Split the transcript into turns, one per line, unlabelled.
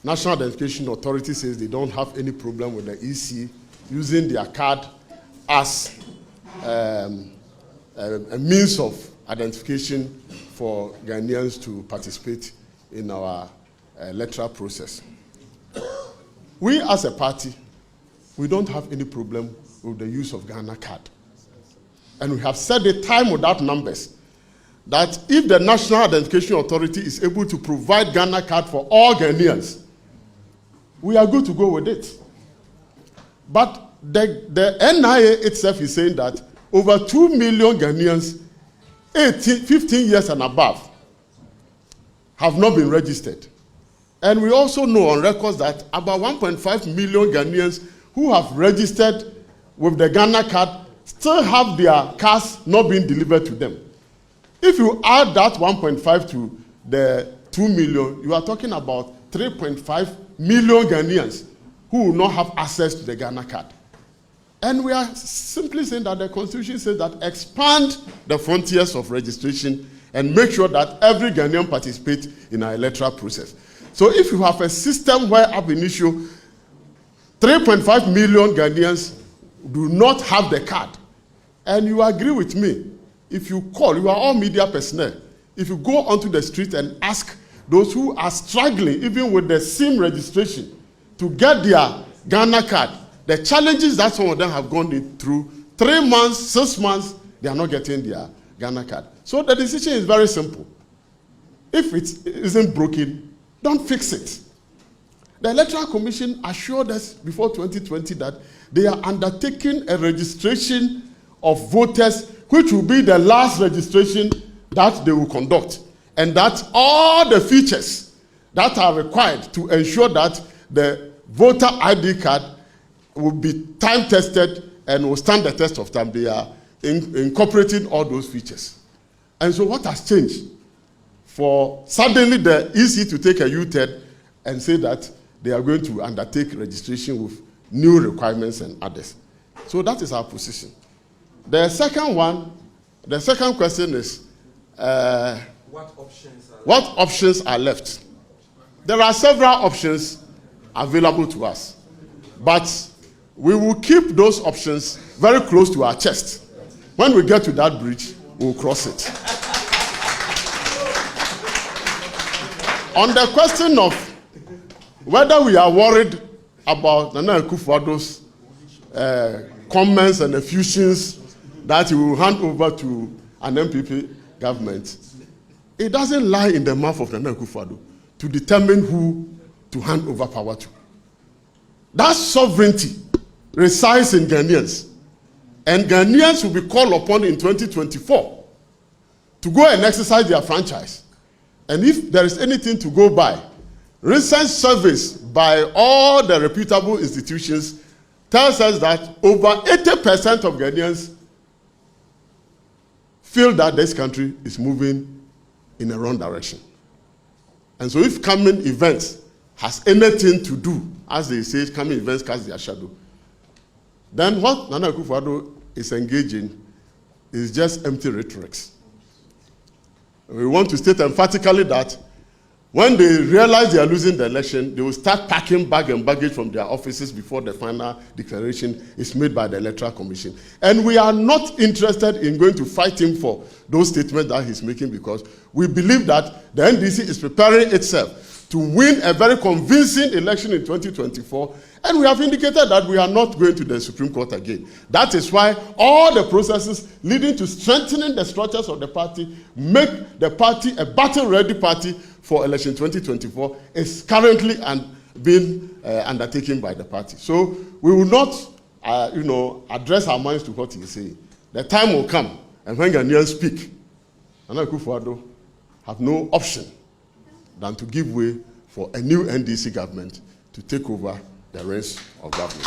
National Identification Authority says they don't have any problem with the EC using their card as a means of identification for Ghanaians to participate in our electoral process. We as a party, we don't have any problem with the use of Ghana card. And we have said a time without numbers that if the National Identification Authority is able to provide Ghana card for all Ghanaians, we are good to go with it. But the NIA itself is saying that over 2 million Ghanaians 15 years and above have not been registered. And we also know on records that about 1.5 million Ghanaians who have registered with the Ghana card still have their cards not being delivered to them. If you add that 1.5 to the 2 million, you are talking about 3.5 million Ghanaians who will not have access to the Ghana card. And we are simply saying that the Constitution says that expand the frontiers of registration and make sure that every Ghanaian participates in our electoral process. So if you have a system where ab initio 3.5 million Ghanaians do not have the card, and you agree with me, if you call, you are all media personnel, if you go onto the street and ask those who are struggling, even with the SIM registration, to get their Ghana card, the challenges that some of them have gone through, 3 months, 6 months, they are not getting their Ghana card. So the decision is very simple. If it isn't broken, don't fix it. The Electoral Commission assured us before 2020 that they are undertaking a registration of voters, which will be the last registration that they will conduct, and that all the features that are required to ensure that the voter ID card will be time-tested and will stand the test of time. They are incorporating all those features. And so what has changed for suddenly the EC to take a U-turn and say that they are going to undertake registration with new requirements and others? So that is our position. The second question is, what options are left? There are several options available to us, but we will keep those options very close to our chest. When we get to that bridge, we'll cross it. On the question of whether we are worried about Nana Akufo-Addo's comments and effusions that he will hand over to an MPP government, it doesn't lie in the mouth of Nana Akufo-Addo to determine who to hand over power to. That sovereignty resides in Ghanaians. And Ghanaians will be called upon in 2024 to go and exercise their franchise. And if there is anything to go by, recent surveys by all the reputable institutions tells us that over 80% of Ghanaians feel that this country is moving in a wrong direction. And so if coming events has anything to do, as they say, coming events cast their shadow, then what Nana Akufo-Addo is engaging is just empty rhetorics. We want to state emphatically that when they realize they are losing the election, they will start packing bag and baggage from their offices before the final declaration is made by the Electoral Commission. And we are not interested in going to fight him for those statements that he's making, because we believe that the NDC is preparing itself to win a very convincing election in 2024, and we have indicated that we are not going to the Supreme Court again. That is why all the processes leading to strengthening the structures of the party, make the party a battle-ready party for election 2024, is currently being undertaken by the party. So we will not, address our minds to what he is saying. The time will come, and when Ghanaians speak, Nana Akufo-Addo have no option than to give way for a new NDC government to take over the reins of government.